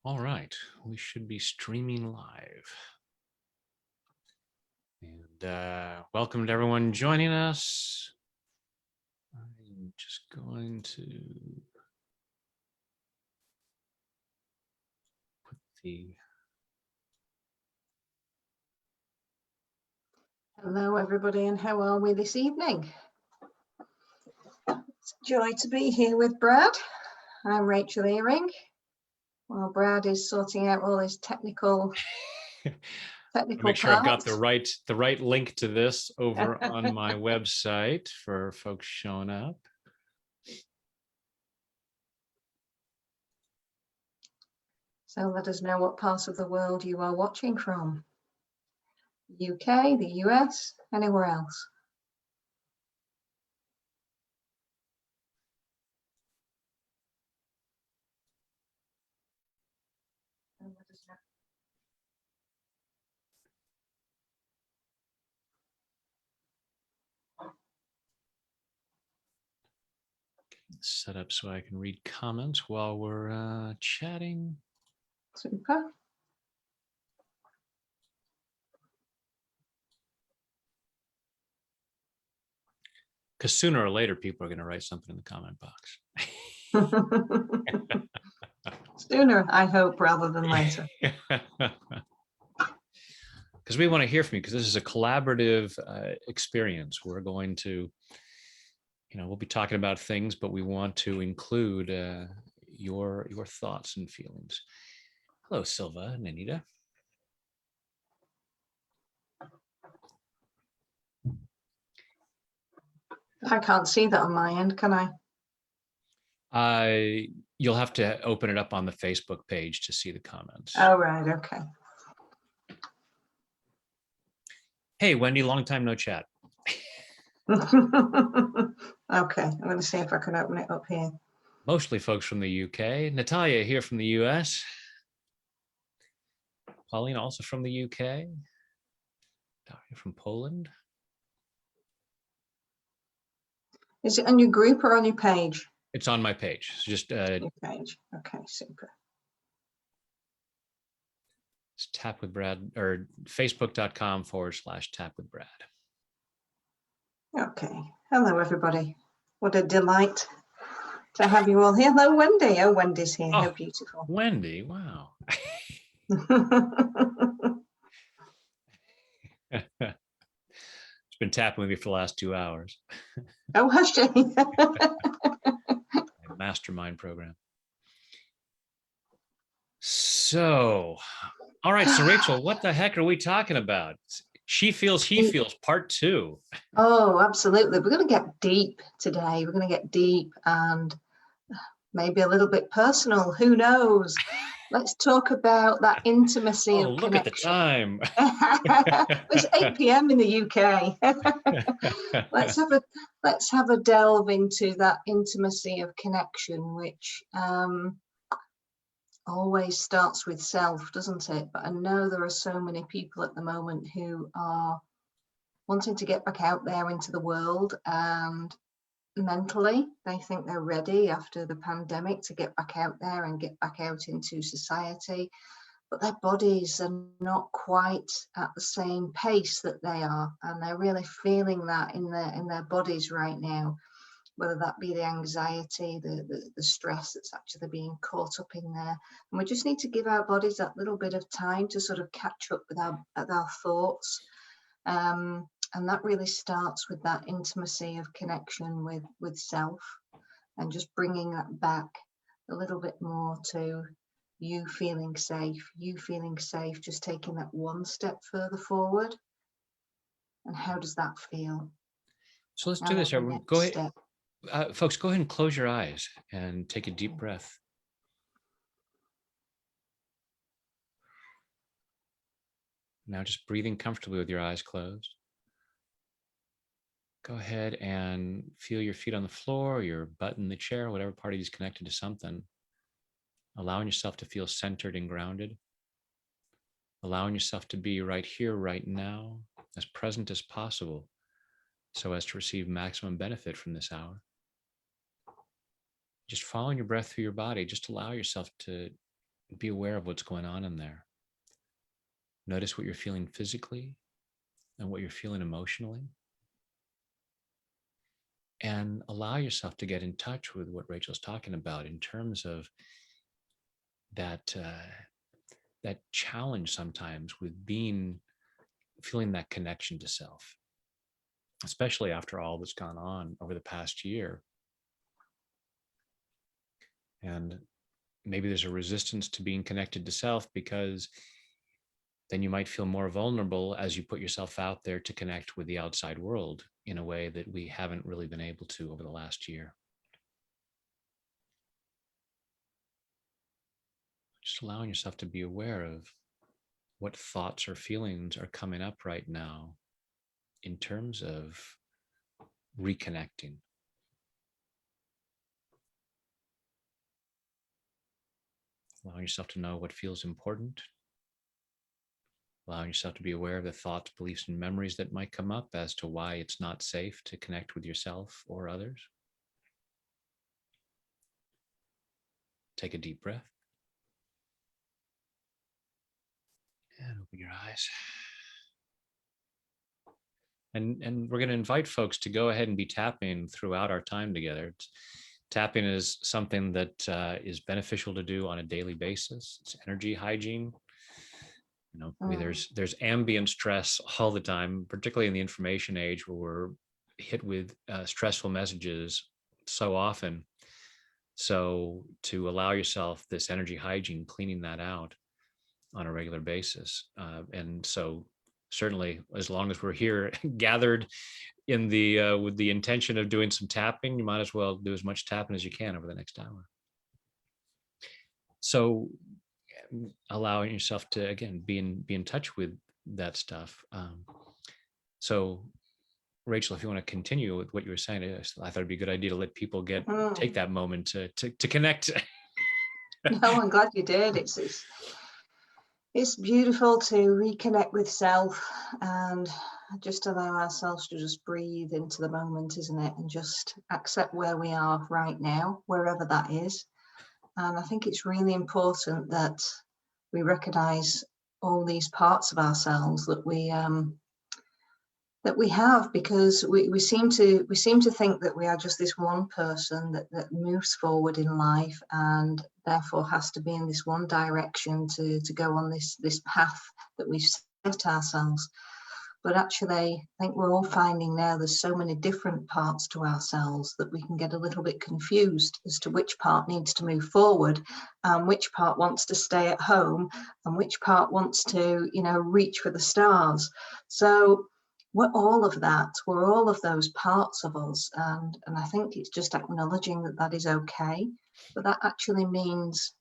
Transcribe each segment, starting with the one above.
All right, we should be streaming live. And welcome to everyone joining us. I'm just going to put the... Hello, everybody, and how are we this evening? It's a joy to be here with Brad. I'm Rachel Earing. While Brad is sorting out all his technical Make sure I've got parts. the right link to this over on my website for folks showing up. So let us know what part of the world you are watching from. UK, the US, anywhere else. Set up so I can read comments while we're chatting. Super. Because sooner or later, people are going to write something in the comment box. Sooner, I hope, rather than later. Because we want to hear from you, because this is a collaborative experience. We're going to, we'll be talking about things, but we want to include your thoughts and feelings. Hello, Silva and Anita. I can't see that on my end, can I? You'll have to open it up on the Facebook page to see the comments. Oh, right, okay. Hey, Wendy, long time no chat. Okay, I'm going to see if I can open it up here. Mostly folks from the UK. Natalia here from the US. Pauline also from the UK. Daria from Poland. Is it on your group or on your page? It's on my page. It's just your page. Okay, super. It's Tap with Brad, or facebook.com/Tap with Brad. Okay. Hello, everybody. What a delight to have you all here. Hello, Wendy. Oh, Wendy's here. Oh, how beautiful. Wendy, wow. It's been tapping with me for the last 2 hours. Oh, has she? Mastermind program. So, all right. So, Rachel, what the heck are we talking about? She feels, he feels, part 2. Oh, absolutely. We're going to get deep today. We're going to get deep and maybe a little bit personal. Who knows? Let's talk about that intimacy of look connection. At the time. It's 8 p.m. in the UK. let's have a delve into that intimacy of connection, which always starts with self, doesn't it? But I know there are so many people at the moment who are wanting to get back out there into the world, and mentally they think they're ready after the pandemic to get back out there and get back out into society, but their bodies are not quite at the same pace that they are, and they're really feeling that in their bodies right now, whether that be the anxiety, the stress that's actually being caught up in there. And we just need to give our bodies that little bit of time to sort of catch up with our thoughts. And that really starts with that intimacy of connection with self, and just bringing that back a little bit more to you feeling safe, just taking that one step further forward. And how does that feel? So let's do this. Go ahead, folks, go ahead and close your eyes and take a deep breath. Now just breathing comfortably with your eyes closed. Go ahead and feel your feet on the floor, your butt in the chair, whatever part is connected to something. Allowing yourself to feel centered and grounded. Allowing yourself to be right here, right now, as present as possible, so as to receive maximum benefit from this hour. Just following your breath through your body, just allow yourself to Be aware of what's going on in there. Notice what you're feeling physically and what you're feeling emotionally. And allow yourself to get in touch with what Rachel's talking about in terms of that that challenge sometimes with feeling that connection to self, especially after all that's gone on over the past year. And maybe there's a resistance to being connected to self because then you might feel more vulnerable as you put yourself out there to connect with the outside world in a way that we haven't really been able to over the last year. Just allowing yourself to be aware of what thoughts or feelings are coming up right now in terms of reconnecting. Allowing yourself to know what feels important. Allowing yourself to be aware of the thoughts, beliefs, and memories that might come up as to why it's not safe to connect with yourself or others. Take a deep breath. And open your eyes. And we're going to invite folks to go ahead and be tapping throughout our time together. Tapping is something that is beneficial to do on a daily basis. It's energy hygiene. There's ambient stress all the time, particularly in the information age where we're hit with stressful messages so often. So to allow yourself this energy hygiene, cleaning that out on a regular basis. And so certainly as long as we're here gathered in the with the intention of doing some tapping, you might as well do as much tapping as you can over the next hour. So allowing yourself to, again, be in touch with that stuff. So Rachel, if you want to continue with what you were saying, I thought it'd be a good idea to let people take that moment to connect. No, I'm glad you did. It's beautiful to reconnect with self and just allow ourselves to just breathe into the moment, isn't it? And just accept where we are right now, wherever that is. And I think it's really important that we recognize all these parts of ourselves that we have, because we seem to think that we are just this one person that moves forward in life and therefore has to be in this one direction to go on this path that we've set ourselves. But actually, I think we're all finding now there's so many different parts to ourselves that we can get a little bit confused as to which part needs to move forward and which part wants to stay at home and which part wants to, reach for the stars. So we're all of that. We're all of those parts of us. And I think it's just acknowledging that is okay. But that actually means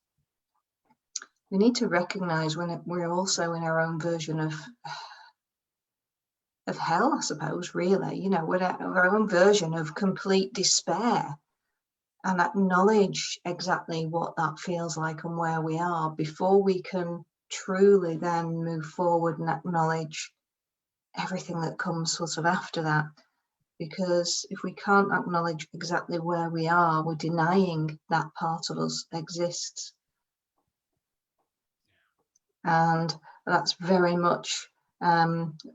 we need to recognize when we're also in our own version of hell, I suppose, really, we're our own version of complete despair, and acknowledge exactly what that feels like and where we are before we can truly then move forward and acknowledge everything that comes sort of after that. Because if we can't acknowledge exactly where we are, we're denying that part of us exists. And that's very much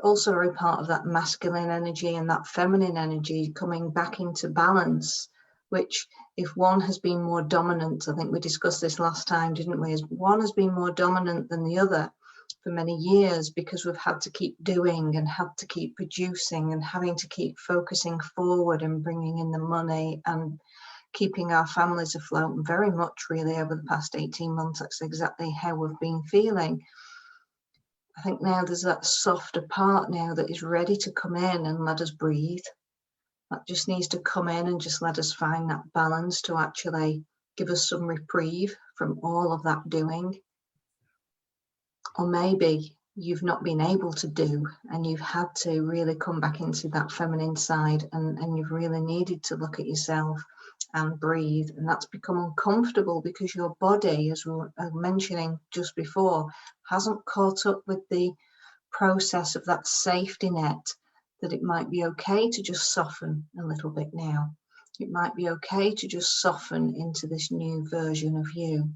also a part of that masculine energy and that feminine energy coming back into balance, which if one has been more dominant, I think we discussed this last time, didn't we, as one has been more dominant than the other for many years because we've had to keep doing and had to keep producing and having to keep focusing forward and bringing in the money and keeping our families afloat. And very much really over the past 18 months, that's exactly how we've been feeling. I think now there's that softer part now that is ready to come in and let us breathe. That just needs to come in and just let us find that balance to actually give us some reprieve from all of that doing. Or maybe you've not been able to do and you've had to really come back into that feminine side and you've really needed to look at yourself and breathe, and that's become uncomfortable because your body, as we were mentioning just before, hasn't caught up with the process of that safety net, that it might be okay to just soften a little bit now. It might be okay to just soften into this new version of you.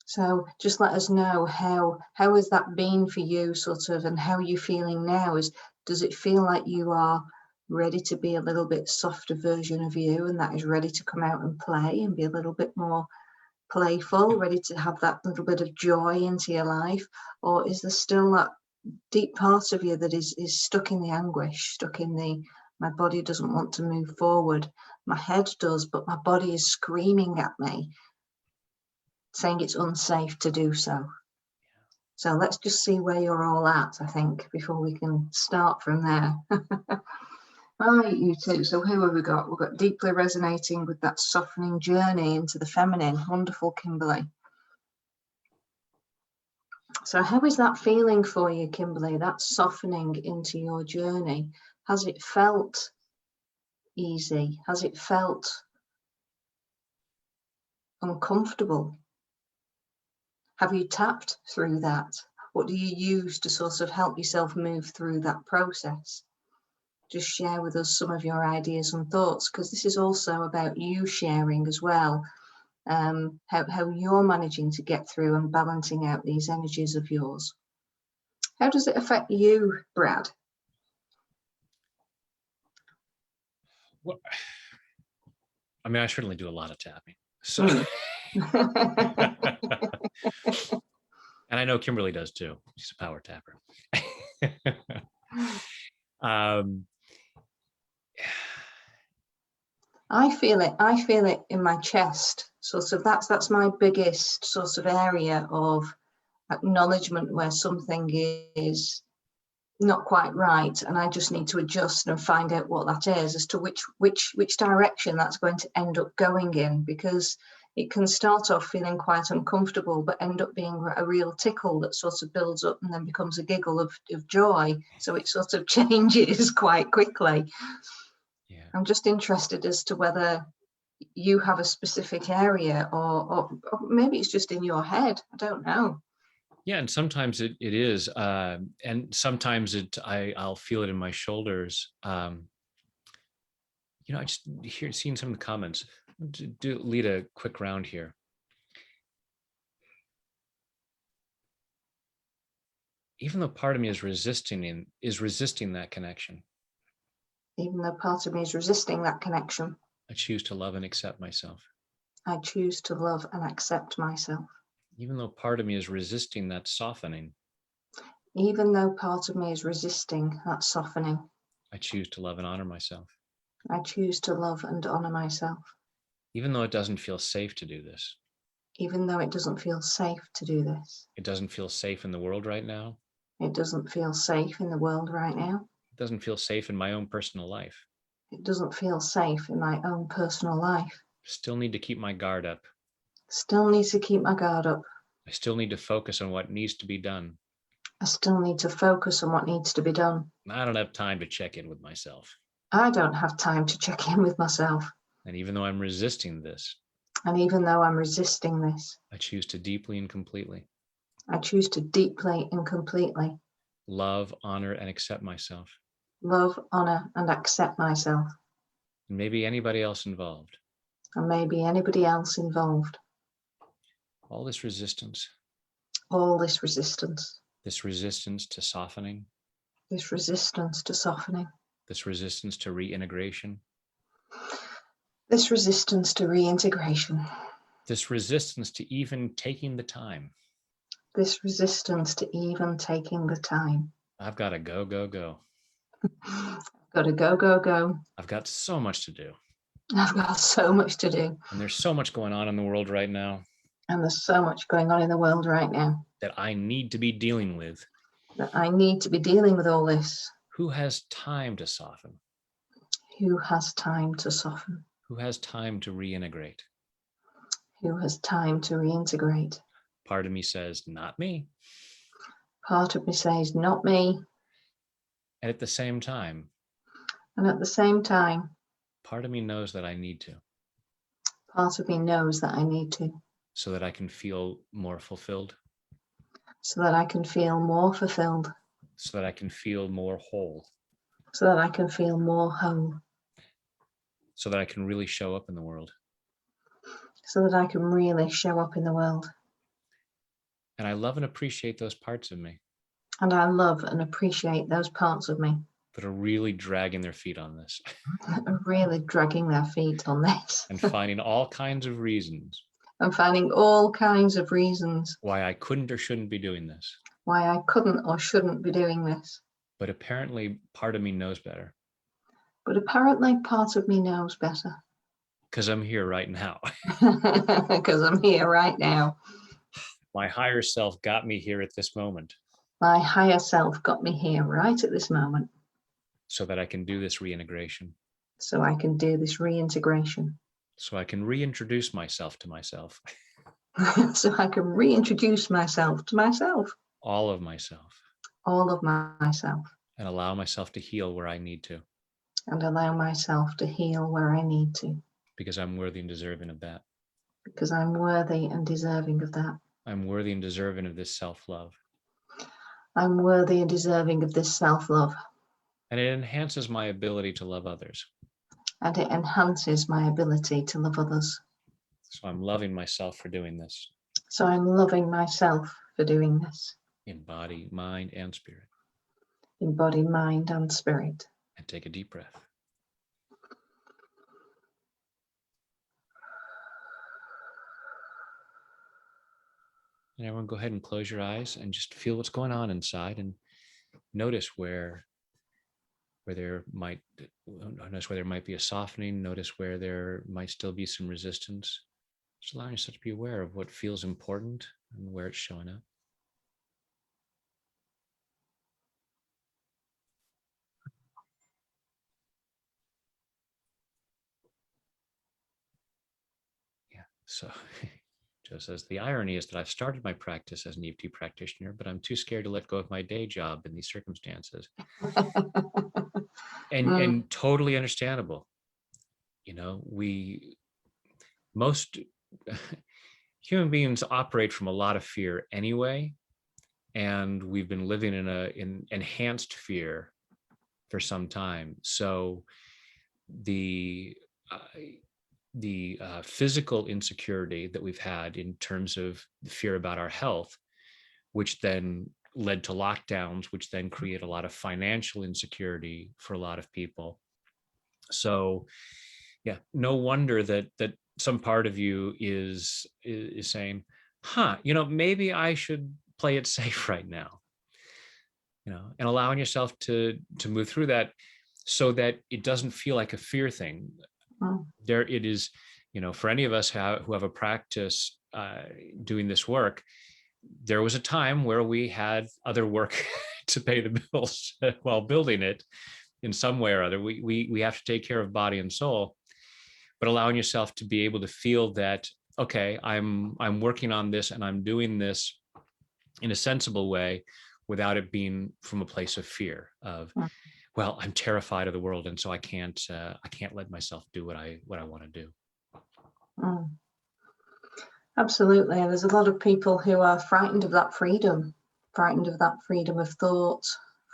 So just let us know how has that been for you, sort of, and how are you feeling now? Does it feel like you are ready to be a little bit softer version of you, and that is ready to come out and play and be a little bit more playful, ready to have that little bit of joy into your life? Or is there still that deep part of you that is stuck in the anguish, stuck in the, my body doesn't want to move forward, my head does, but my body is screaming at me, saying it's unsafe to do so? So let's just see where you're all at, I think, before we can start from there. Right, you two. So who have we got? We've got deeply resonating with that softening journey into the feminine. Wonderful, Kimberly. So how is that feeling for you, Kimberly, that softening into your journey? Has it felt easy? Has it felt uncomfortable? Have you tapped through that? What do you use to sort of help yourself move through that process? Just share with us some of your ideas and thoughts, because this is also about you sharing as well, how you're managing to get through and balancing out these energies of yours. How does it affect you, Brad? Well, I mean, I certainly do a lot of tapping. So, and I know Kimberly does too. She's a power tapper. I feel it in my chest. Sort of that's my biggest sort of area of acknowledgement, where something is not quite right, and I just need to adjust and find out what that is, as to which direction that's going to end up going in, because it can start off feeling quite uncomfortable but end up being a real tickle that sort of builds up and then becomes a giggle of joy. So it sort of changes quite quickly. Yeah. I'm just interested as to whether you have a specific area, or maybe it's just in your head. I don't know. Yeah, and sometimes it is, and sometimes I'll feel it in my shoulders. I just seeing some of the comments. Lead a quick round here. Even though part of me is resisting that connection. Even though part of me is resisting that connection. I choose to love and accept myself. I choose to love and accept myself. Even though part of me is resisting that softening. Even though part of me is resisting that softening. I choose to love and honor myself. I choose to love and honor myself. Even though it doesn't feel safe to do this. Even though it doesn't feel safe to do this. It doesn't feel safe in the world right now. It doesn't feel safe in the world right now. It doesn't feel safe in my own personal life. It doesn't feel safe in my own personal life. Still need to keep my guard up. Still need to keep my guard up. I still need to focus on what needs to be done. I still need to focus on what needs to be done. I don't have time to check in with myself. I don't have time to check in with myself. And even though I'm resisting this. And even though I'm resisting this. I choose to deeply and completely. I choose to deeply and completely. Love, honor, and accept myself. Love, honor, and accept myself. And maybe anybody else involved. And maybe anybody else involved. All this resistance. All this resistance. This resistance to softening. This resistance to softening. This resistance to reintegration. This resistance to reintegration. This resistance to even taking the time. This resistance to even taking the time. I've got to go, go, go. I've got to go, go, go. I've got so much to do. I've got so much to do. And there's so much going on in the world right now. And there's so much going on in the world right now. That I need to be dealing with. That I need to be dealing with all this. Who has time to soften? Who has time to soften? Who has time to reintegrate? Who has time to reintegrate? Part of me says, not me. Part of me says, not me. And at the same time. And at the same time. Part of me knows that I need to. Part of me knows that I need to. So that I can feel more fulfilled. So that I can feel more fulfilled. So that I can feel more whole. So that I can feel more whole. So that I can really show up in the world. So that I can really show up in the world. And I love and appreciate those parts of me And I love and appreciate those parts of me that are really dragging their feet on this that are really dragging their feet on this and finding all kinds of reasons and finding all kinds of reasons why I couldn't or shouldn't be doing this. why I couldn't or shouldn't be doing this. But apparently part of me knows better But apparently part of me knows better because I'm here right now. because I'm here right now. My higher self got me here at this moment My higher self got me here right at this moment so that I can do this reintegration, so I can do this reintegration. so I can reintroduce myself to myself, So I can reintroduce myself to myself, all of myself, all of myself, and allow myself to heal where I need to and allow myself to heal where I need to, because I'm worthy and deserving of that. because I'm worthy and deserving of that. I'm worthy and deserving of this self-love. I'm worthy and deserving of this self-love. And it enhances my ability to love others. And it enhances my ability to love others. So I'm loving myself for doing this So I'm loving myself for doing this in body, mind, and spirit. in body, mind, and spirit. And take a deep breath. And everyone go ahead and close your eyes and just feel what's going on inside and notice where there might be a softening, notice where there might still be some resistance. Just allowing yourself to be aware of what feels important and where it's showing up. Yeah, so Joe says, the irony is that I've started my practice as an EFT practitioner, but I'm too scared to let go of my day job in these circumstances. And totally understandable. You know, most human beings operate from a lot of fear anyway, and we've been living in enhanced fear for some time. So the physical insecurity that we've had in terms of fear about our health, which then led to lockdowns, which then create a lot of financial insecurity for a lot of people. So yeah, no wonder that some part of you is saying, maybe I should play it safe right now, and allowing yourself to move through that so that it doesn't feel like a fear thing. There it is, for any of us who have a practice doing this work, there was a time where we had other work to pay the bills while building it in some way or other. We have to take care of body and soul, but allowing yourself to be able to feel that, okay, I'm working on this and I'm doing this in a sensible way without it being from a place of fear of, well, I'm terrified of the world, and so I can't let myself do what I want to do. Absolutely. There's a lot of people who are frightened of that freedom of thought,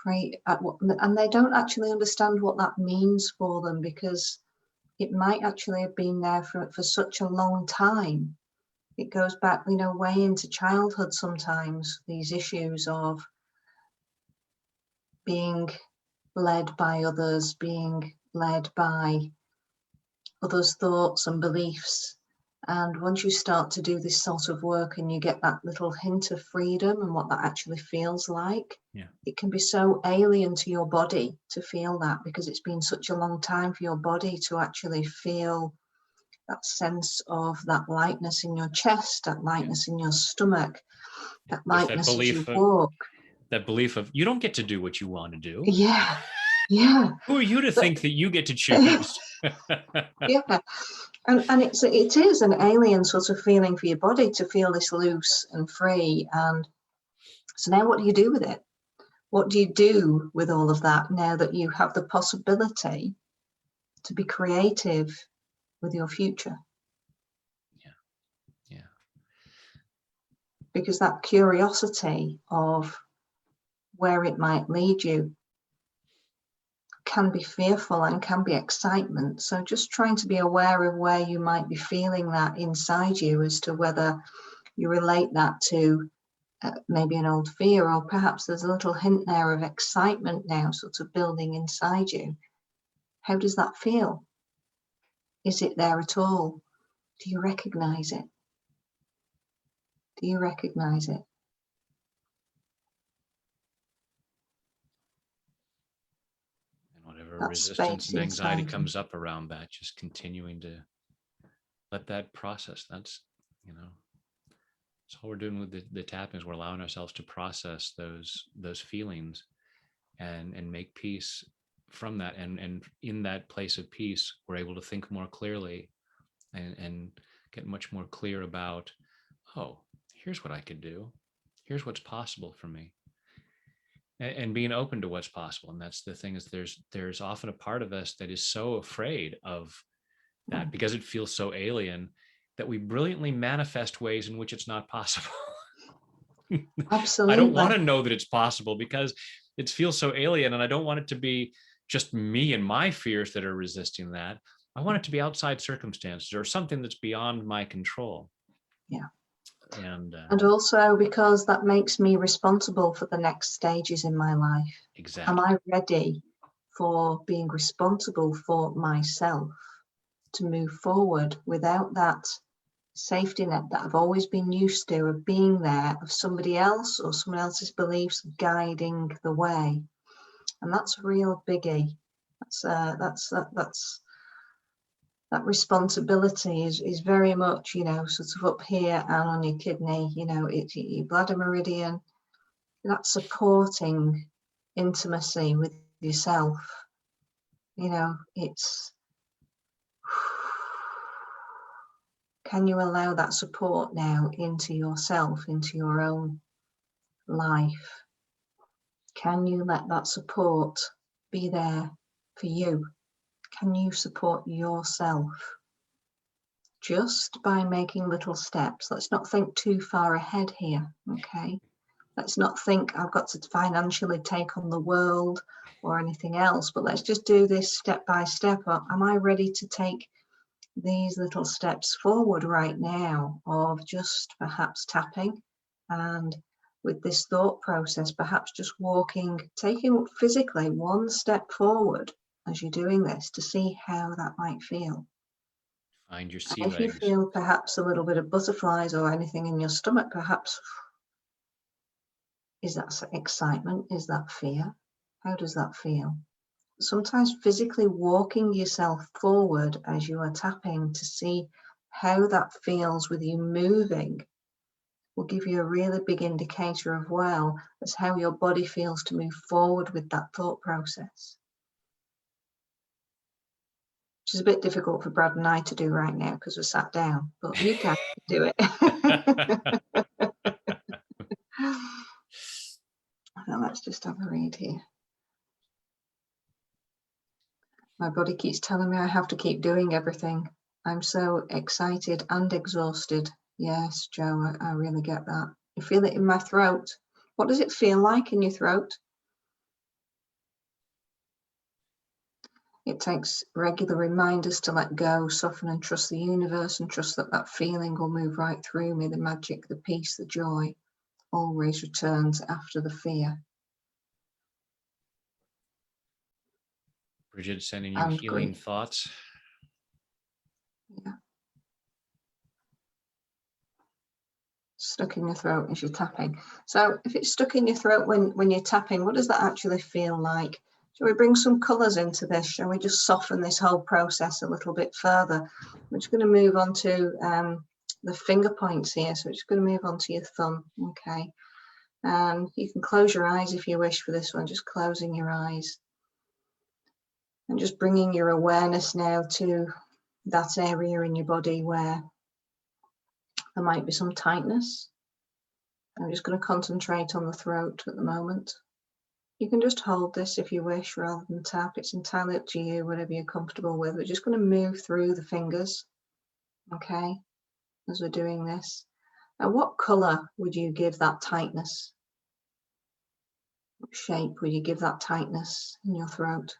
and they don't actually understand what that means for them, because it might actually have been there for such a long time. It goes back, way into childhood sometimes, these issues of being led by others, being led by others' thoughts and beliefs. And once you start to do this sort of work and you get that little hint of freedom and what that actually feels like, it can be so alien to your body to feel that, because it's been such a long time for your body to actually feel that sense of that lightness in your chest, that lightness in your stomach, that lightness as you walk. That belief of, you don't get to do what you want to do. Yeah. Who are you to think that you get to choose? Yeah. And it is an alien sort of feeling for your body to feel this loose and free. And so now what do you do with it? What do you do with all of that now that you have the possibility to be creative with your future? Yeah. Because that curiosity of where it might lead you can be fearful and can be excitement. So just trying to be aware of where you might be feeling that inside you, as to whether you relate that to maybe an old fear, or perhaps there's a little hint there of excitement now sort of building inside you. How does that feel? Is it there at all? Do you recognize it? Do you recognize it? And whatever That resistance space and anxiety inside you. comes up around that, just continuing to let that process. That's, that's all we're doing with the tapping, is we're allowing ourselves to process those feelings and make peace from that. And in that place of peace, we're able to think more clearly and get much more clear about, oh, here's what I could do. Here's what's possible for me. And being open to what's possible. And that's the thing, is there's often a part of us that is so afraid of that, because it feels so alien, that we brilliantly manifest ways in which it's not possible. I don't want Absolutely. to know that it's possible because it feels so alien, and I don't want it to be just me and my fears that are resisting that. I want it to be outside circumstances or something that's beyond my control. Yeah. And And also because that makes me responsible for the next stages in my life. Am exactly. I ready for being responsible for myself to move forward without that safety net that I've always been used to, of being there, of somebody else or someone else's beliefs guiding the way? And that's a real biggie. That responsibility is very much, sort of up here and on your kidney, it's your bladder meridian. That supporting intimacy with yourself, it's, can you allow that support now into yourself, into your own life? Can you let that support be there for you? Can you support yourself just by making little steps? Let's not think too far ahead here, okay? Let's not think I've got to financially take on the world or anything else, but let's just do this step by step. Am I ready to take these little steps forward right now, of just perhaps tapping, and with this thought process, perhaps just walking, taking physically one step forward as you're doing this, to see how that might feel? Find your And sea if you legs. feel perhaps a little bit of butterflies or anything in your stomach, perhaps, is that excitement? Is that fear? How does that feel? Sometimes physically walking yourself forward as you are tapping to see how that feels with you moving will give you a really big indicator of, well, that's how your body feels to move forward with that thought process. Which is a bit difficult for Brad and I to do right now because we're sat down, but you can do it. Now let's just have a read here. My body keeps telling me I have to keep doing everything. I'm so excited and exhausted. Yes, Joe, I really get that. I feel it in my throat. What does it feel like in your throat? It takes regular reminders to let go, soften, and trust the universe, and trust that that feeling will move right through me. The magic, the peace, the joy always returns after the fear. Bridget, sending you And healing grief. thoughts. Yeah. Stuck in your throat as you're tapping. So if it's stuck in your throat when you're tapping, what does that actually feel like? Shall we bring some colours into this? Shall we just soften this whole process a little bit further? We're just going to move on to the finger points here. So we're just going to move on to your thumb. Okay. And you can close your eyes if you wish for this one, just closing your eyes. And just bringing your awareness now to that area in your body where there might be some tightness. I'm just going to concentrate on the throat at the moment. You can just hold this if you wish rather than tap. It's entirely up to you, whatever you're comfortable with. We're just going to move through the fingers, okay, as we're doing this. And what colour would you give that tightness? What shape would you give that tightness in your throat?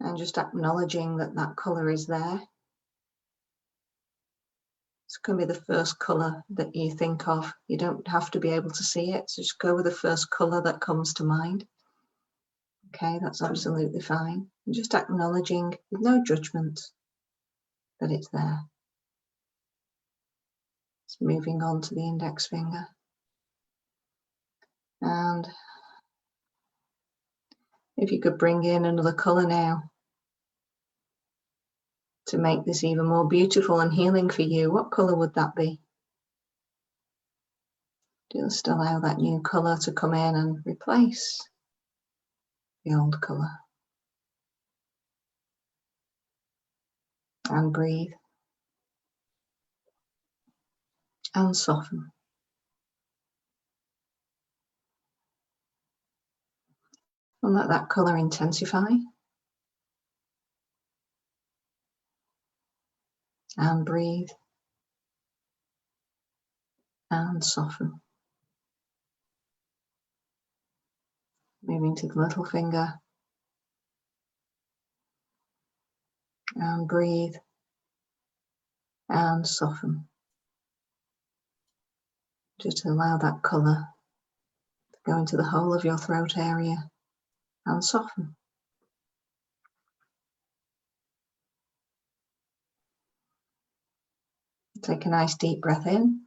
And just acknowledging that that colour is there. It's going to be the first colour that you think of. You don't have to be able to see it, so just go with the first colour that comes to mind. Okay, that's absolutely fine. And just acknowledging with no judgment that it's there. It's moving on to the index finger. And if you could bring in another colour now to make this even more beautiful and healing for you, what colour would that be? Just allow that new colour to come in and replace the old colour. And breathe. And soften. And let that colour intensify. And breathe. And soften. Moving to the little finger. And breathe. And soften. Just allow that colour to go into the whole of your throat area and soften. Take a nice deep breath in.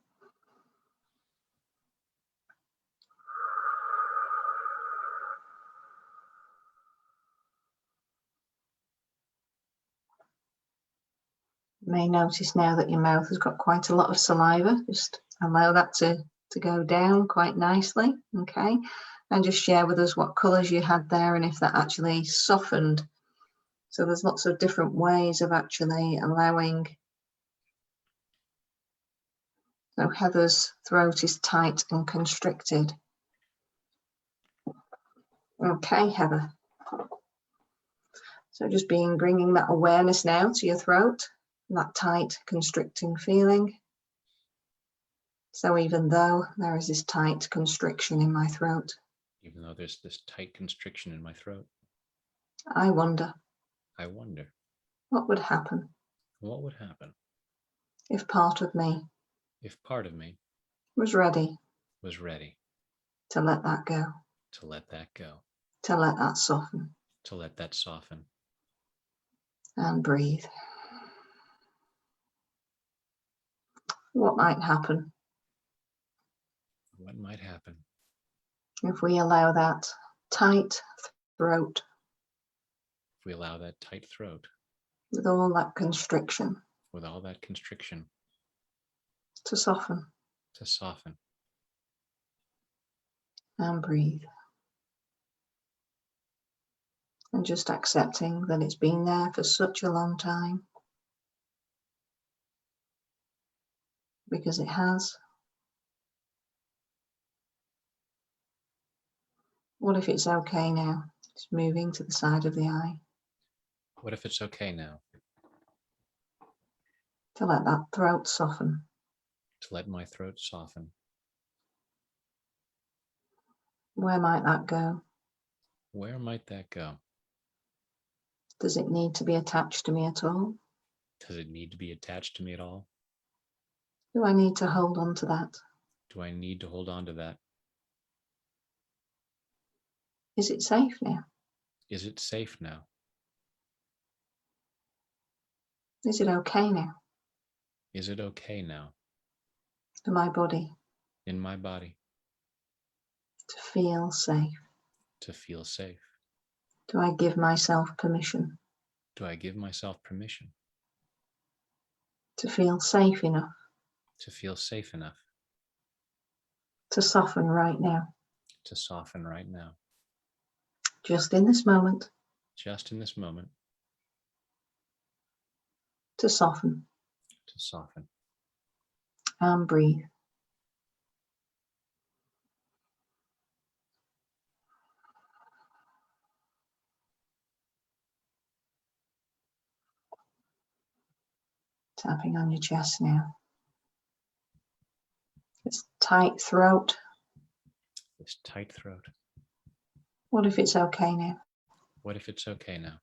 You may notice now that your mouth has got quite a lot of saliva. Just allow that to go down quite nicely, okay? And just share with us what colours you had there and if that actually softened. So there's lots of different ways of actually allowing. So Heather's throat is tight and constricted. Okay, Heather. So just bringing that awareness now to your throat, that tight, constricting feeling. So even though there is this tight constriction in my throat. Even though there's this tight constriction in my throat. I wonder. I wonder. What would happen? What would happen? If part of me. If part of me. Was ready. Was ready. To let that go. To let that go. To let that soften. To let that soften. And breathe. What might happen? What might happen? If we allow that tight throat. If we allow that tight throat. With all that constriction. With all that constriction. To soften. To soften. And breathe. And just accepting that it's been there for such a long time. Because it has. What if it's okay now? It's moving to the side of the eye. What if it's okay now? To let that throat soften. To let my throat soften. Where might that go? Where might that go? Does it need to be attached to me at all? Does it need to be attached to me at all? Do I need to hold on to that? Do I need to hold on to that? Is it safe now? Is it safe now? Is it okay now? Is it okay now? For my body. In my body. To feel safe. To feel safe. Do I give myself permission? Do I give myself permission? To feel safe enough. To feel safe enough. To soften right now. To soften right now. Just in this moment. Just in this moment. To soften. To soften. And breathe. Tapping on your chest now. This tight throat. This tight throat. What if it's okay now? What if it's okay now?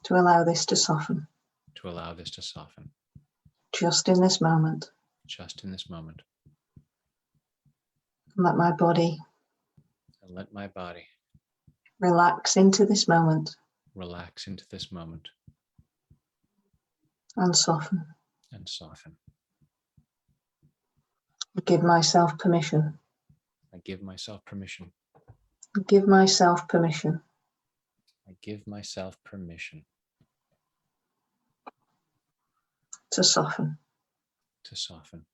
To allow this to soften. To allow this to soften. just in this moment. Just in this moment. Let my body And let my body relax into this moment. Relax into this moment. And soften. And soften. I give myself permission. I give myself permission. I give myself permission. I give myself permission. To soften. To soften.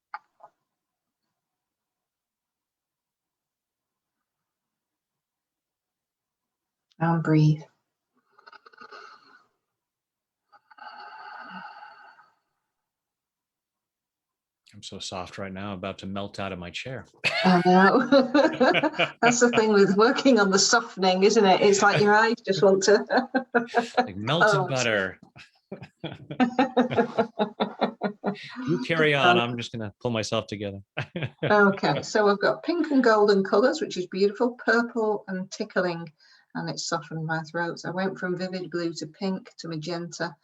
And breathe. I'm so soft right now, about to melt out of my chair. I know. That's the thing with working on the softening, isn't it? It's like your eyes just want to like melted butter. You carry on. I'm just going to pull myself together. Okay, so I've got pink and golden colours, which is beautiful, purple and tickling, and it's softened my throat. So I went from vivid blue to pink to magenta,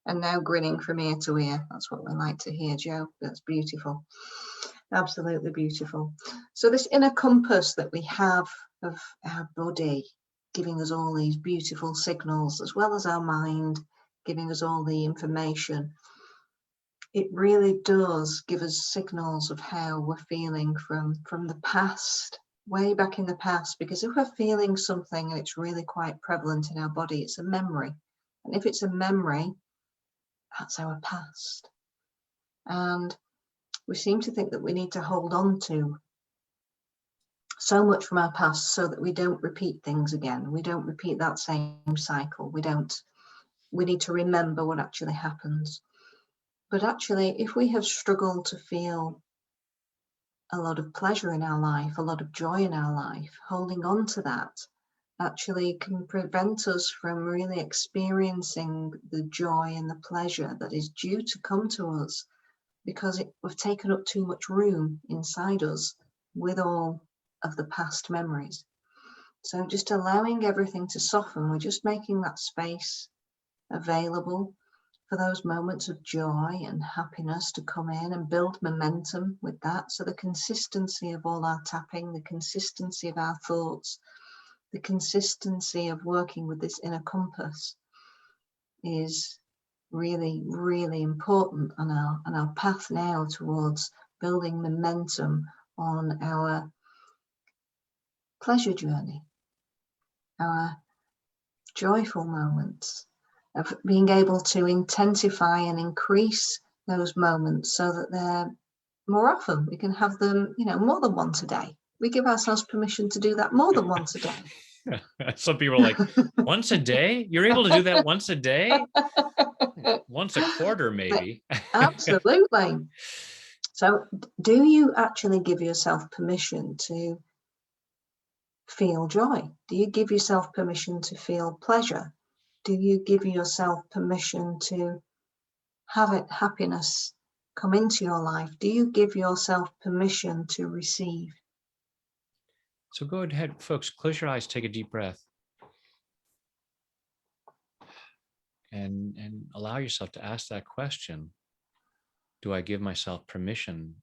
and now grinning from ear to ear. That's what we like to hear, Joe. That's beautiful. Absolutely beautiful. So this inner compass that we have of our body giving us all these beautiful signals, as well as our mind giving us all the information, it really does give us signals of how we're feeling from the past, way back in the past. Because if we're feeling something and it's really quite prevalent in our body, it's a memory. And if it's a memory, that's our past. And we seem to think that we need to hold on to so much from our past so that we don't repeat things again. We don't repeat that same cycle. We need to remember what actually happens. But actually, if we have struggled to feel a lot of pleasure in our life, a lot of joy in our life, holding on to that actually can prevent us from really experiencing the joy and the pleasure that is due to come to us, because we've taken up too much room inside us with all of the past memories. So just allowing everything to soften, we're just making that space available for those moments of joy and happiness to come in and build momentum with that. So the consistency of all our tapping, the consistency of our thoughts, the consistency of working with this inner compass is really, really important on our path now towards building momentum on our pleasure journey, our joyful moments, of being able to intensify and increase those moments so that they're more often. We can have them, more than once a day. We give ourselves permission to do that more than once a day. Some people are like, once a day? You're able to do that once a day? Once a quarter, maybe. Absolutely. So do you actually give yourself permission to feel joy? Do you give yourself permission to feel pleasure? Do you give yourself permission to have happiness come into your life? Do you give yourself permission to receive? So go ahead, folks, close your eyes, take a deep breath. And allow yourself to ask that question. Do I give myself permission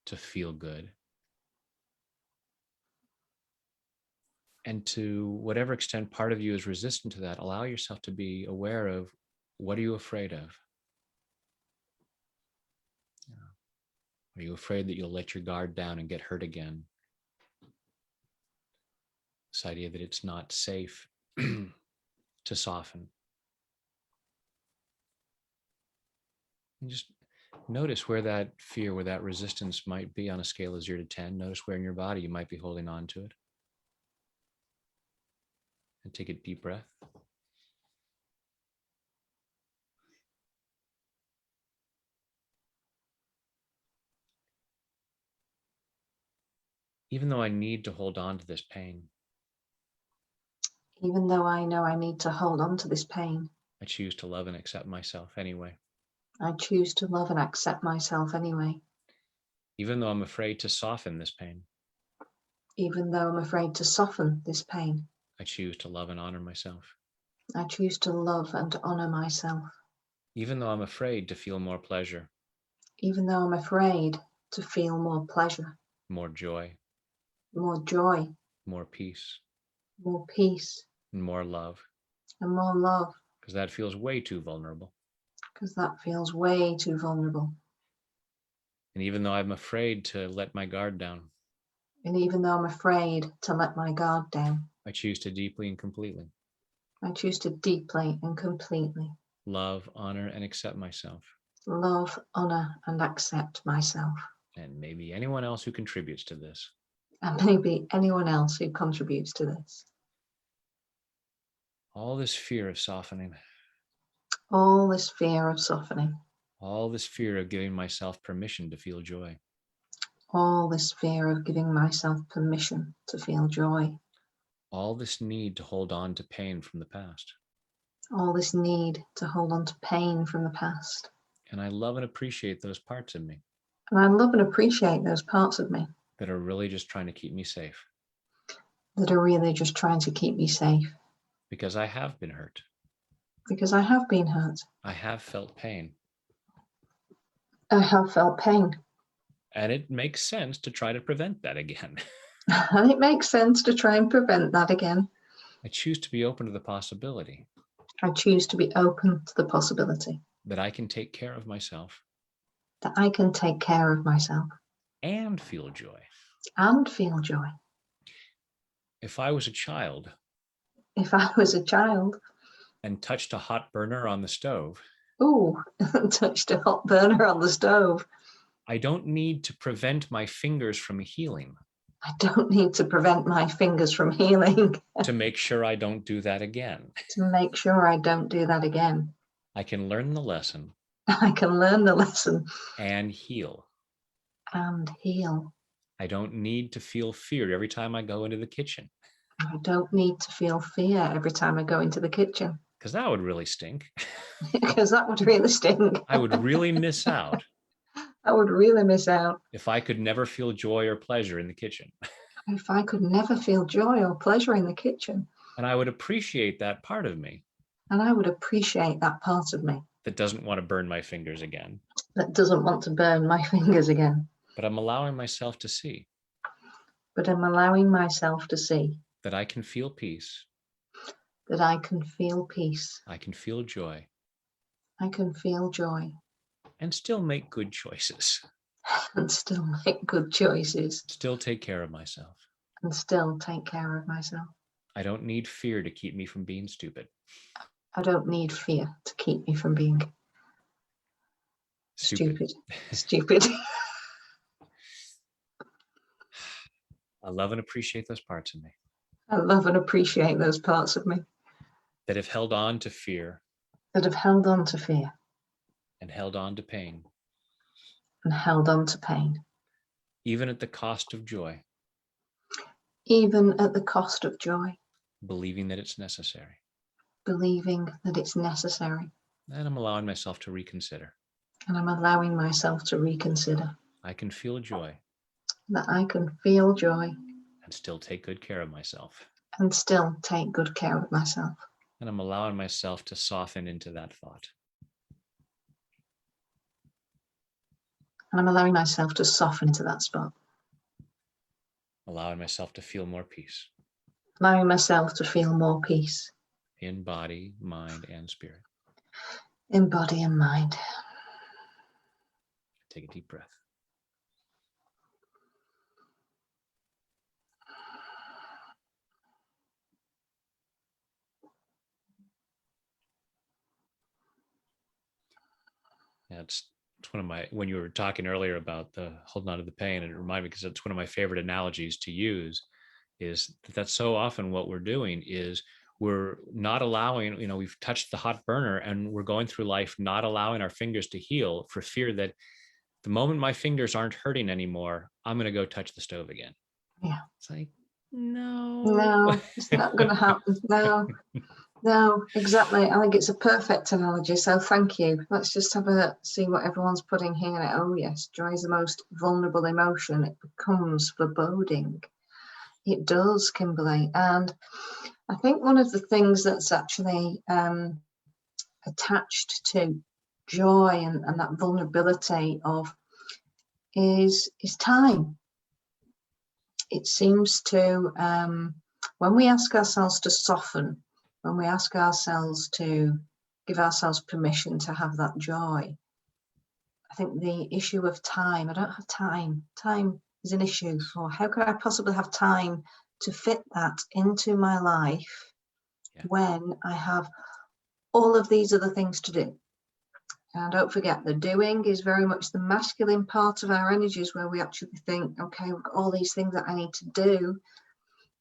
to feel good? And to whatever extent part of you is resistant to that, allow yourself to be aware of, what are you afraid of? Are you afraid that you'll let your guard down and get hurt again? This idea that it's not safe to soften. And just notice where that fear, where that resistance might be on a scale of 0 to 10. Notice where in your body you might be holding on to it. And take a deep breath. Even though I need to hold on to this pain, even though I know I need to hold on to this pain, I choose to love and accept myself anyway. I choose to love and accept myself anyway. Even though I'm afraid to soften this pain, even though I'm afraid to soften this pain, I choose to love and honor myself. I choose to love and honor myself. Even though I'm afraid to feel more pleasure, even though I'm afraid, to feel more pleasure, more joy, more joy, more peace, more peace, and more love, and more love, because that feels way too vulnerable. because that feels way too vulnerable. And even though I'm afraid to let my guard down, And even though I'm afraid to let my guard down, I choose to deeply and completely I choose to deeply and completely love, honor, and accept myself, love, honor, and accept myself, and maybe anyone else who contributes to this. and maybe anyone else who contributes to this. All this fear of softening, All this fear of softening, all this fear of giving myself permission to feel joy, all this fear of giving myself permission to feel joy, all this need to hold on to pain from the past. all this need to hold on to pain from the past. And I love and appreciate those parts of me And I love and appreciate those parts of me that are really just trying to keep me safe, that are really just trying to keep me safe, because I have been hurt. because I have been hurt. I have felt pain. I have felt pain. And it makes sense to try to prevent that again. And it makes sense to try and prevent that again. I choose to be open to the possibility I choose to be open to the possibility that I can take care of myself that I can take care of myself and feel joy. and feel joy. If I was a child If I was a child, and touched a hot burner on the stove, ooh, touched a hot burner on the stove, I don't need to prevent my fingers from healing I don't need to prevent my fingers from healing to make sure I don't do that again. to make sure I don't do that again. I can learn the lesson I can learn the lesson and heal. and heal. I don't need to feel fear every time I go into the kitchen, I don't need to feel fear every time I go into the kitchen, because that would really stink. because that would really stink. I would really miss out I would really miss out if I could never feel joy or pleasure in the kitchen. if I could never feel joy or pleasure in the kitchen. And I would appreciate that part of me And I would appreciate that part of me that doesn't want to burn my fingers again. that doesn't want to burn my fingers again. But I'm allowing myself to see But I'm allowing myself to see that I can feel peace, that I can feel peace, I can feel joy, I can feel joy, and still make good choices, and still make good choices, still take care of myself. and still take care of myself. I don't need fear to keep me from being stupid. I don't need fear to keep me from being stupid. I love and appreciate those parts of me I love and appreciate those parts of me that have held on to fear that have held on to fear and held on to pain, and held on to pain, even at the cost of joy, even at the cost of joy, believing that it's necessary. believing that it's necessary. And I'm allowing myself to reconsider. And I'm allowing myself to reconsider I can feel joy that I can feel joy and still take good care of myself. and still take good care of myself. And I'm allowing myself to soften into that thought. And I'm allowing myself to soften into that spot. Allowing myself to feel more peace Allowing myself to feel more peace in body, mind, and spirit. in body and mind. Take a deep breath. Yeah, it's one of my, when you were talking earlier about the holding on to the pain, and it reminded me, because it's one of my favorite analogies to use, is that that's so often what we're doing is we're not allowing, we've touched the hot burner and we're going through life not allowing our fingers to heal for fear that the moment my fingers aren't hurting anymore, I'm going to go touch the stove again. Yeah. It's like, no. No, it's not going to happen. No, exactly. I think it's a perfect analogy. So thank you. Let's just see what everyone's putting here. Oh yes, joy is the most vulnerable emotion. It becomes foreboding. It does, Kimberly. And I think one of the things that's actually attached to joy and that vulnerability of is time. It seems to, when we ask ourselves to soften, when we ask ourselves to give ourselves permission to have that joy, I think the issue of time, I don't have time. Time is an issue for how could I possibly have time to fit that into my life when I have all of these other things to do. And don't forget, the doing is very much the masculine part of our energies, where we actually think, okay, we've got all these things that I need to do.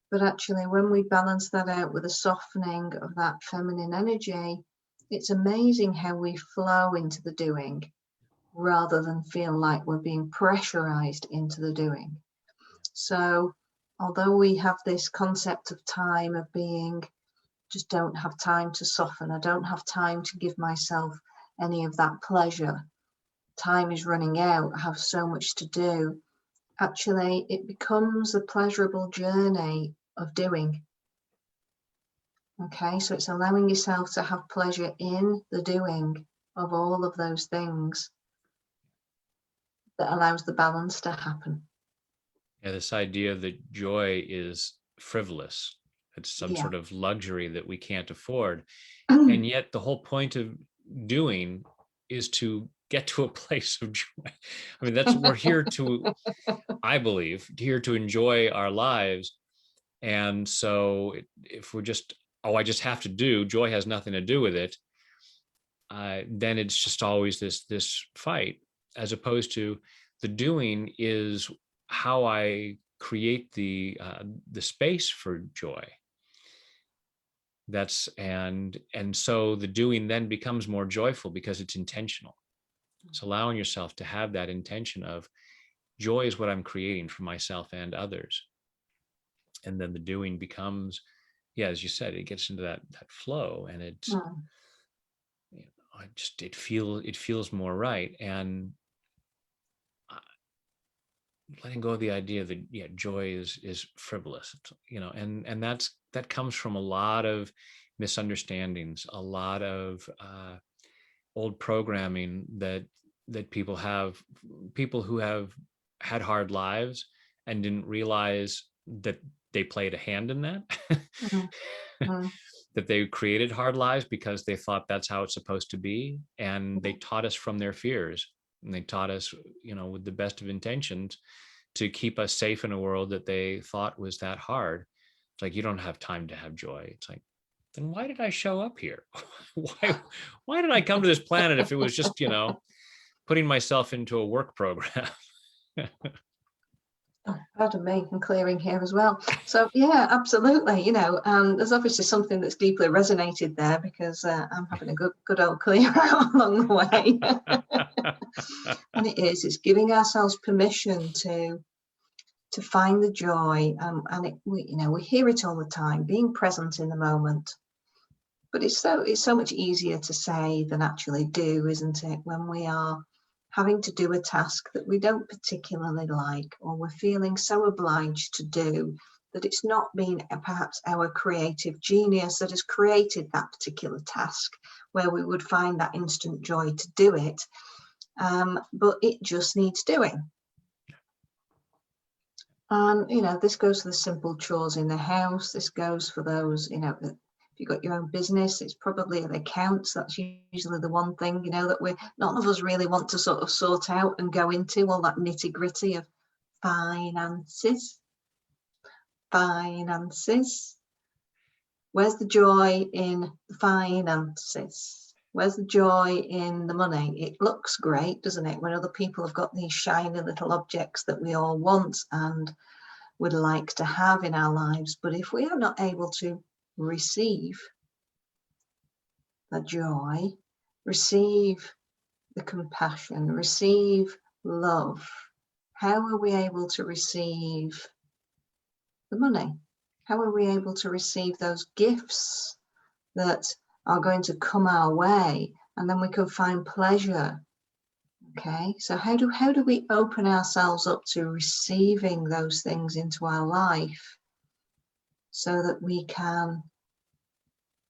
But actually, when we balance that out with a softening of that feminine energy, it's amazing how we flow into the doing rather than feel like we're being pressurized into the doing. So although we have this concept of time of being, just don't have time to soften, I don't have time to give myself any of that pleasure, time is running out, I have so much to do. Actually, it becomes a pleasurable journey of doing. Okay, so it's allowing yourself to have pleasure in the doing of all of those things that allows the balance to happen. Yeah, this idea that joy is frivolous, it's some Yeah. sort of luxury that we can't afford. And yet the whole point of doing is to get to a place of joy. I mean, we're here to, I believe, here to enjoy our lives. And so if we're just, oh, I just have to do, joy has nothing to do with it, then it's just always this fight, as opposed to the doing is how I create the space for joy. And so the doing then becomes more joyful because it's intentional. It's allowing yourself to have that intention of joy is what I'm creating for myself and others. And then the doing becomes, yeah, as you said, it gets into that flow, and it's it feels more right. And letting go of the idea that, yeah, joy is frivolous, and that comes from a lot of misunderstandings, a lot of old programming that people who have had hard lives and didn't realize that they played a hand in that. That they created hard lives because they thought that's how it's supposed to be, and they taught us from their fears, and they taught us, with the best of intentions, to keep us safe in a world that they thought was that hard. It's like, you don't have time to have joy. It's like, then why did I show up here? why did I come to this planet if it was just, putting myself into a work program? Oh, pardon me, I'm clearing here as well. So yeah, absolutely. There's obviously something that's deeply resonated there, because I'm having a good old clear out along the way. And it's giving ourselves permission to find the joy, and we hear it all the time, being present in the moment. But it's so much easier to say than actually do, isn't it? When we are having to do a task that we don't particularly like, or we're feeling so obliged to do that it's not been perhaps our creative genius that has created that particular task where we would find that instant joy to do it, but it just needs doing. And this goes for the simple chores in the house. This goes for those, if you've got your own business, it's probably the accounts. That's usually the one thing, that none of us really want to sort of sort out and go into all that nitty gritty of finances. Where's the joy in the finances? Where's the joy in the money? It looks great, doesn't it, when other people have got these shiny little objects that we all want and would like to have in our lives. But if we are not able to receive the joy, receive the compassion, receive love, how are we able to receive the money? How are we able to receive those gifts that are going to come our way, and then we can find pleasure? Okay, so how do we open ourselves up to receiving those things into our life so that we can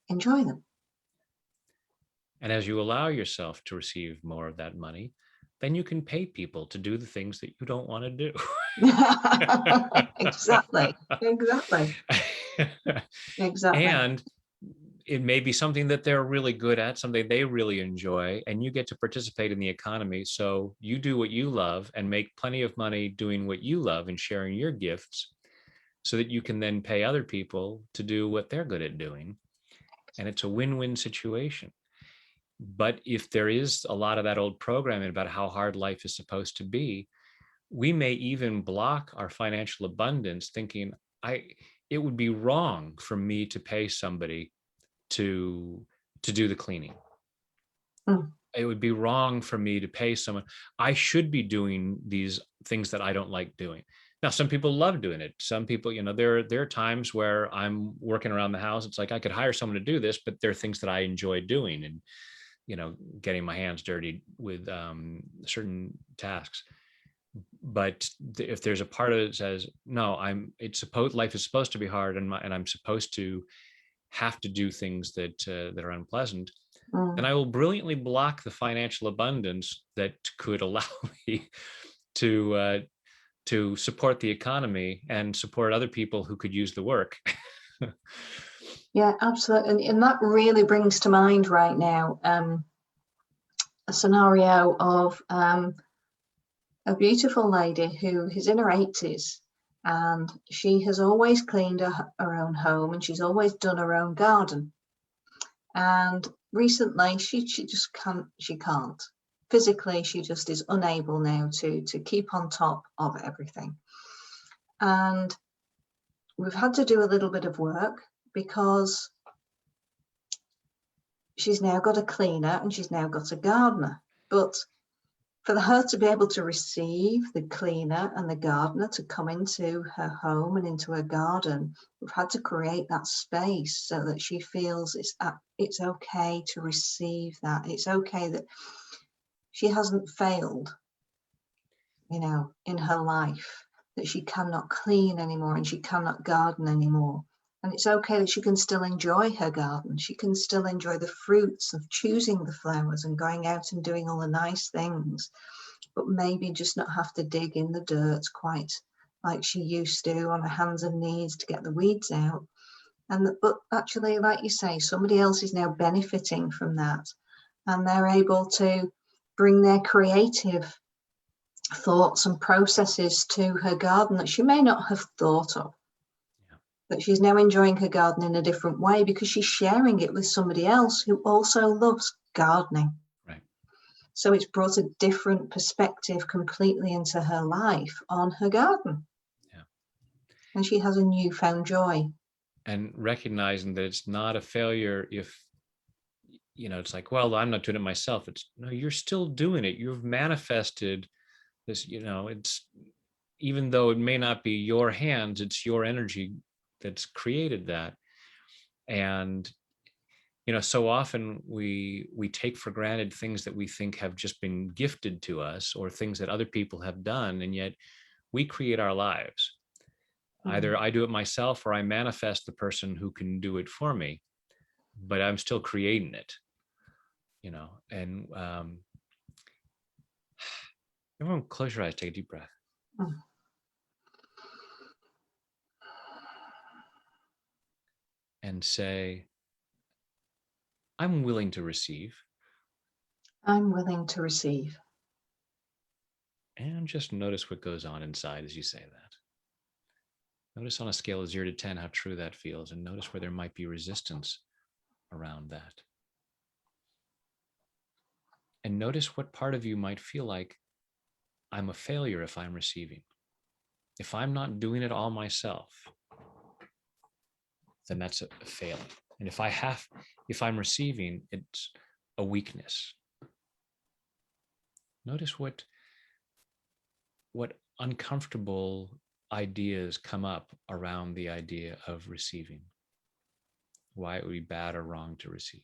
enjoy them? And as you allow yourself to receive more of that money, then you can pay people to do the things that you don't want to do. Exactly. Exactly. Exactly. And it may be something that they're really good at, something they really enjoy, and you get to participate in the economy. So you do what you love and make plenty of money doing what you love and sharing your gifts so that you can then pay other people to do what they're good at doing. And it's a win-win situation. But if there is a lot of that old programming about how hard life is supposed to be, we may even block our financial abundance thinking, it would be wrong for me to pay somebody to do the cleaning. Mm. It would be wrong for me to pay someone. I should be doing these things that I don't like doing. Now, some people love doing it. Some people, there are times where I'm working around the house. It's like I could hire someone to do this, but there are things that I enjoy doing, and getting my hands dirty with certain tasks. But if there's a part of it that says, no, life is supposed to be hard, and I'm supposed to have to do things that are unpleasant, Mm. then I will brilliantly block the financial abundance that could allow me to support the economy and support other people who could use the work. Yeah, absolutely. And that really brings to mind right now a scenario of a beautiful lady who is in her 80s, and she has always cleaned her own home, and she's always done her own garden. And recently she just can't physically, she just is unable now to keep on top of everything. And we've had to do a little bit of work because she's now got a cleaner and she's now got a gardener. But for her to be able to receive the cleaner and the gardener to come into her home and into her garden, we've had to create that space so that she feels it's okay to receive that. It's okay that she hasn't failed, in her life, that she cannot clean anymore and she cannot garden anymore. And it's okay that she can still enjoy her garden. She can still enjoy the fruits of choosing the flowers and going out and doing all the nice things, but maybe just not have to dig in the dirt quite like she used to on her hands and knees to get the weeds out. But actually, like you say, somebody else is now benefiting from that, and they're able to bring their creative thoughts and processes to her garden that she may not have thought of. Yeah. That she's now enjoying her garden in a different way because she's sharing it with somebody else who also loves gardening. Right. So it's brought a different perspective completely into her life on her garden. Yeah. And she has a newfound joy. And recognizing that it's not a failure if it's like, well, I'm not doing it myself. It's no, you're still doing it. You've manifested this. It's, even though it may not be your hands, it's your energy that's created that. And so often we take for granted things that we think have just been gifted to us, or things that other people have done, and yet we create our lives. Either I do it myself or I manifest the person who can do it for me, but I'm still creating it. And everyone close your eyes, take a deep breath. Mm. And say, I'm willing to receive. I'm willing to receive. And just notice what goes on inside as you say that. Notice on a scale of 0 to 10 how true that feels, and notice where there might be resistance around that. And notice what part of you might feel like, I'm a failure if I'm receiving. If I'm not doing it all myself, then that's a failing. And if I'm receiving, it's a weakness. Notice what uncomfortable ideas come up around the idea of receiving. Why it would be bad or wrong to receive.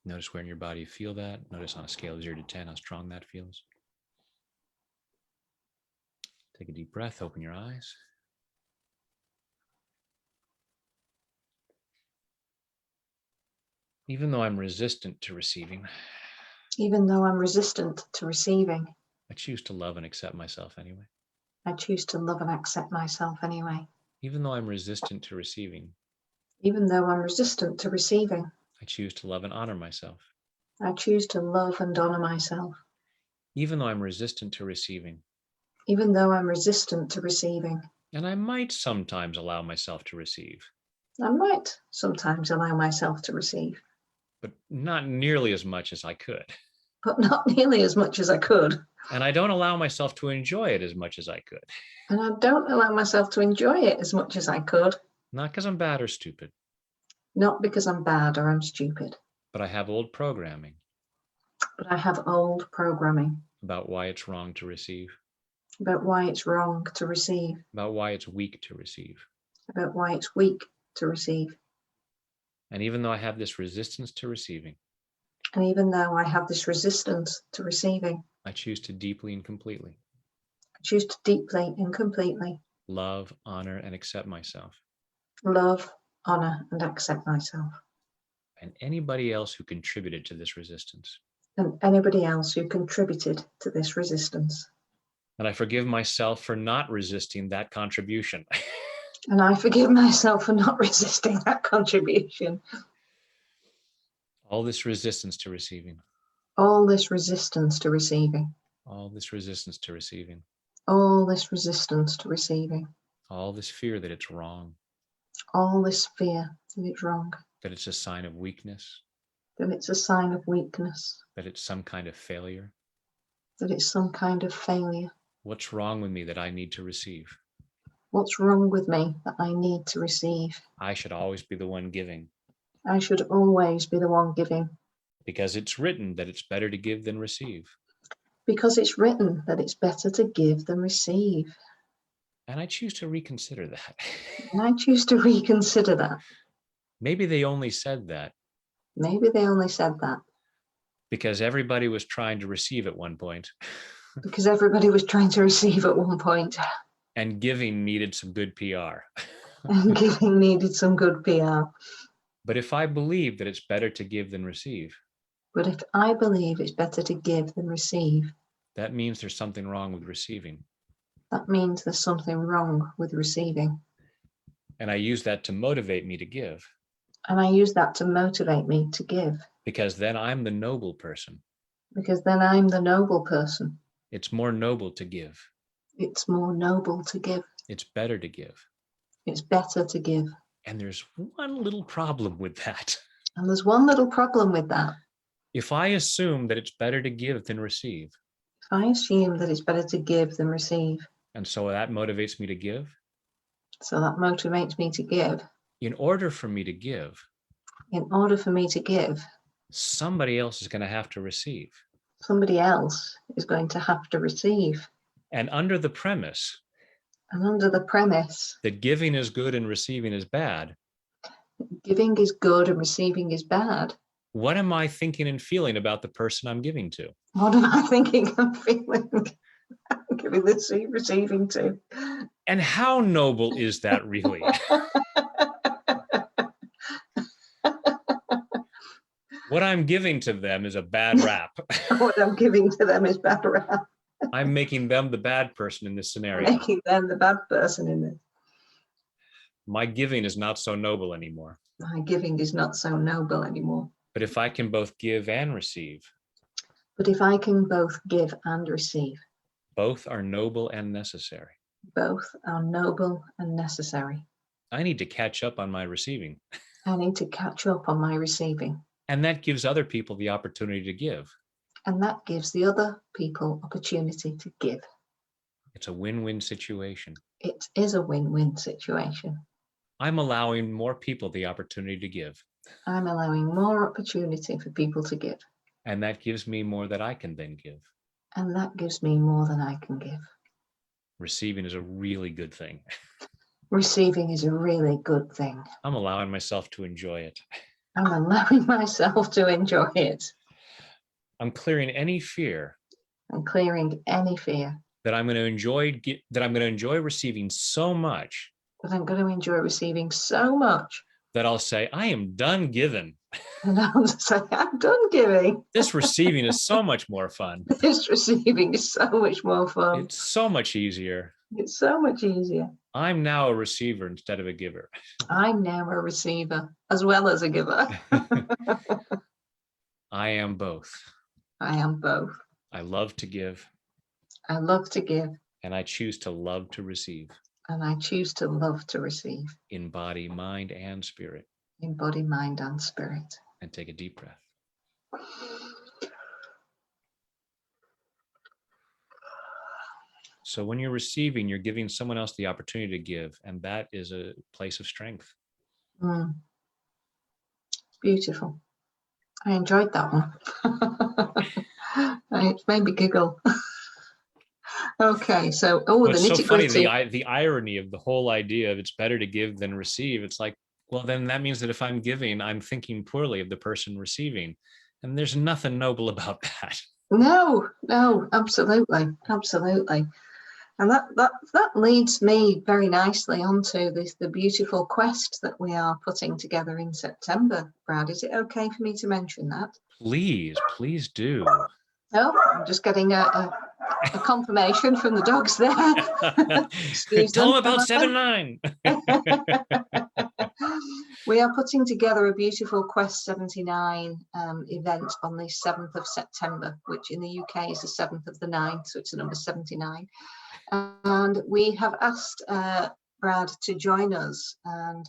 Notice where in your body you feel that. Notice on a scale of 0 to 10 how strong that feels. Take a deep breath, open your eyes. Even though I'm resistant to receiving, Even though I'm resistant to receiving, I choose to love and accept myself anyway. I choose to love and accept myself anyway. Even though I'm resistant to receiving, Even though I'm resistant to receiving, I choose to love and honor myself. I choose to love and honor myself. Even though I'm resistant to receiving, Even though I'm resistant to receiving, and I might sometimes allow myself to receive, I might sometimes allow myself to receive, but not nearly as much as I could. but not nearly as much as I could. And I don't allow myself to enjoy it as much as I could. And I don't allow myself to enjoy it as much as I could. Not because I'm bad or stupid, Not because I'm bad or I'm stupid, but I have old programming but I have old programming about why it's wrong to receive, about why it's wrong to receive, about why it's weak to receive. about why it's weak to receive. And even though I have this resistance to receiving, And even though I have this resistance to receiving, I choose to deeply and completely I choose to deeply and completely love, honor, and accept myself love, honor, and accept myself and anybody else who contributed to this resistance. and anybody else who contributed to this resistance. And I forgive myself for not resisting that contribution. And I forgive myself for not resisting that contribution. All this resistance to receiving, All this resistance to receiving, all this resistance to receiving, all this resistance to receiving, all this fear that it's wrong, all this fear that it's wrong, that it's a sign of weakness, that it's a sign of weakness, that it's some kind of failure. that it's some kind of failure. What's wrong with me that I need to receive? What's wrong with me that I need to receive? I should always be the one giving. I should always be the one giving. Because it's written that it's better to give than receive. Because it's written that it's better to give than receive. And I choose to reconsider that. And I choose to reconsider that. Maybe they only said that Maybe they only said that because everybody was trying to receive at one point. because everybody was trying to receive at one point. And giving needed some good PR. And giving needed some good PR. But if I believe that it's better to give than receive, But if I believe it's better to give than receive, that means there's something wrong with receiving. that means there's something wrong with receiving. And I use that to motivate me to give. And I use that to motivate me to give. Because then I'm the noble person. Because then I'm the noble person. It's more noble to give. It's more noble to give. It's better to give. It's better to give. And there's one little problem with that. And there's one little problem with that. If I assume that it's better to give than receive, If I assume that it's better to give than receive, and so that motivates me to give, so that motivates me to give, in order for me to give, in order for me to give, somebody else is going to have to receive. somebody else is going to have to receive. And under the premise And under the premise that giving is good and receiving is bad, giving is good and receiving is bad, what am I thinking and feeling about the person I'm giving to? what am I thinking and feeling? Giving this receiving to. And how noble is that really? What I'm giving to them is a bad rap. What I'm giving to them is bad rap. I'm making them the bad person in this scenario. Making them the bad person in this. My giving is not so noble anymore. My giving is not so noble anymore. But if I can both give and receive, But if I can both give and receive, both are noble and necessary. both are noble and necessary. I need to catch up on my receiving. I need to catch up on my receiving. And that gives other people the opportunity to give. And that gives the other people opportunity to give. It's a win-win situation. It is a win-win situation. I'm allowing more people the opportunity to give. I'm allowing more opportunity for people to give. And that gives me more that I can then give. And that gives me more than I can give. Receiving is a really good thing. Receiving is a really good thing. I'm allowing myself to enjoy it. I'm allowing myself to enjoy it. I'm clearing any fear I'm clearing any fear that I'm going to enjoy receiving so much that I'm going to enjoy receiving so much that I'll say, I am done giving. And I'll just say, I'm done giving. This receiving is so much more fun. This receiving is so much more fun. It's so much easier. It's so much easier. I'm now a receiver instead of a giver. I'm now a receiver as well as a giver. I am both. I am both. I love to give. I love to give. And I choose to love to receive. And I choose to love to receive. In body, mind, and spirit. In body, mind, and spirit. And take a deep breath. So when you're receiving, you're giving someone else the opportunity to give, and that is a place of strength. Beautiful. I enjoyed that one. It made me giggle. Okay, so the it's so funny, nitty-gritty. the irony of the whole idea of it's better to give than receive. It's like, well, then that means that if I'm giving, I'm thinking poorly of the person receiving, and there's nothing noble about that. No, absolutely, and that leads me very nicely onto the beautiful quest that we are putting together in September. Brad, is it okay for me to mention that? Please do. Oh, I'm just getting a confirmation from the dogs there. Tell them about 7-9. We are putting together a beautiful Quest 79 event on the 7th of September, which in the UK is the 7th of the 9th, so it's the number 79. And we have asked Brad to join us and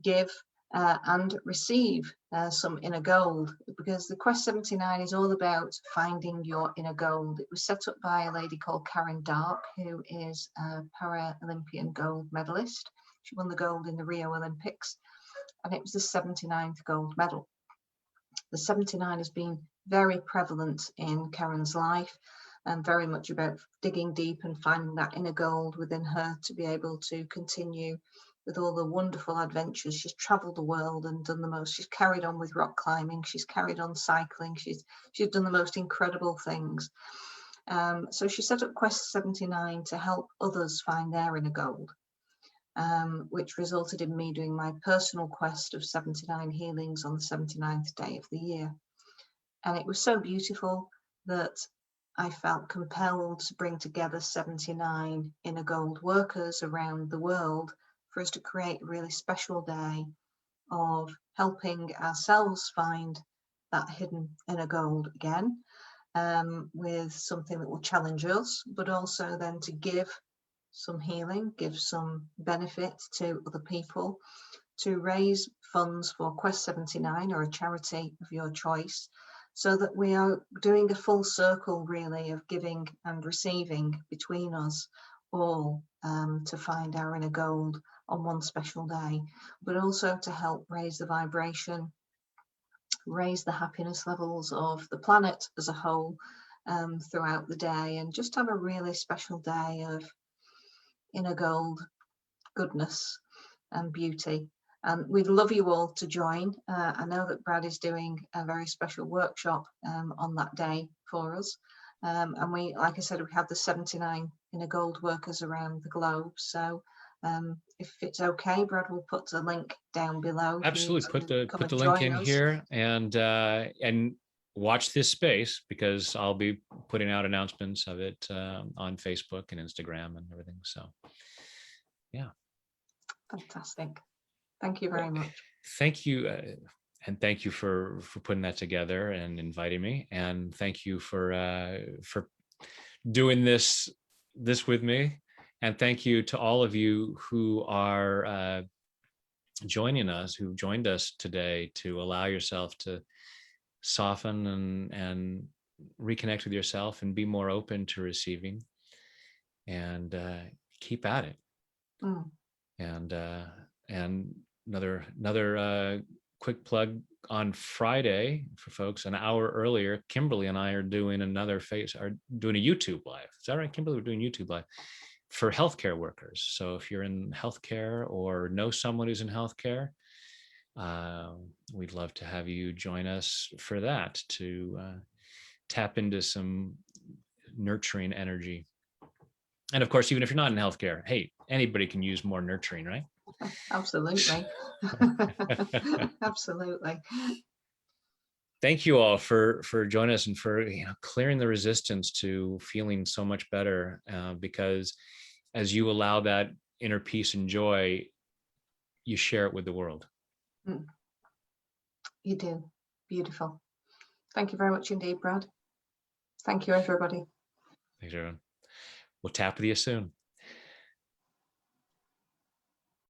give and receive some inner gold, because the Quest 79 is all about finding your inner gold. It was set up by a lady called Karen Dark, who is a Paralympian gold medalist. She won the gold in the Rio Olympics, and it was the 79th gold medal. The 79 has been very prevalent in Karen's life, and very much about digging deep and finding that inner gold within her to be able to continue with all the wonderful adventures. She's traveled the world and done the most. She's carried on with rock climbing. She's carried on cycling. She's done the most incredible things. So she set up Quest 79 to help others find their inner gold, which resulted in me doing my personal quest of 79 healings on the 79th day of the year. And it was so beautiful that I felt compelled to bring together 79 inner gold workers around the world for us to create a really special day of helping ourselves find that hidden inner gold again, with something that will challenge us, but also then to give some healing, give some benefit to other people, to raise funds for Quest 79 or a charity of your choice, so that we are doing a full circle really of giving and receiving between us all, to find our inner gold on one special day, but also to help raise the vibration, raise the happiness levels of the planet as a whole, throughout the day, and just have a really special day of inner gold, goodness and beauty. And we'd love you all to join. I know that Brad is doing a very special workshop on that day for us. And we, like I said, we have the 79 inner gold workers around the globe. So if it's okay, Brad will put the link down below. Absolutely, put the link in here, and watch this space, because I'll be putting out announcements of it on Facebook and Instagram and everything. So, yeah. Fantastic. Thank you very much. Thank you. And thank you for putting that together and inviting me. And thank you for doing this with me. And thank you to all of you who are joining us, who joined us today, to allow yourself to soften and reconnect with yourself and be more open to receiving, and keep at it. And another quick plug: on Friday, for folks, an hour earlier, Kimberly and I are doing doing a YouTube live. Is that right, Kimberly? We're doing YouTube live for healthcare workers. So if you're in healthcare or know someone who's in healthcare, we'd love to have you join us for that, to tap into some nurturing energy. And of course, even if you're not in healthcare, hey, anybody can use more nurturing, right? Absolutely. Absolutely. Thank you all for joining us and for clearing the resistance to feeling so much better. Because as you allow that inner peace and joy, you share it with the world. Mm, you do. Beautiful. Thank you very much indeed, Brad. Thank you, everybody. Thanks, everyone. We'll tap with you soon.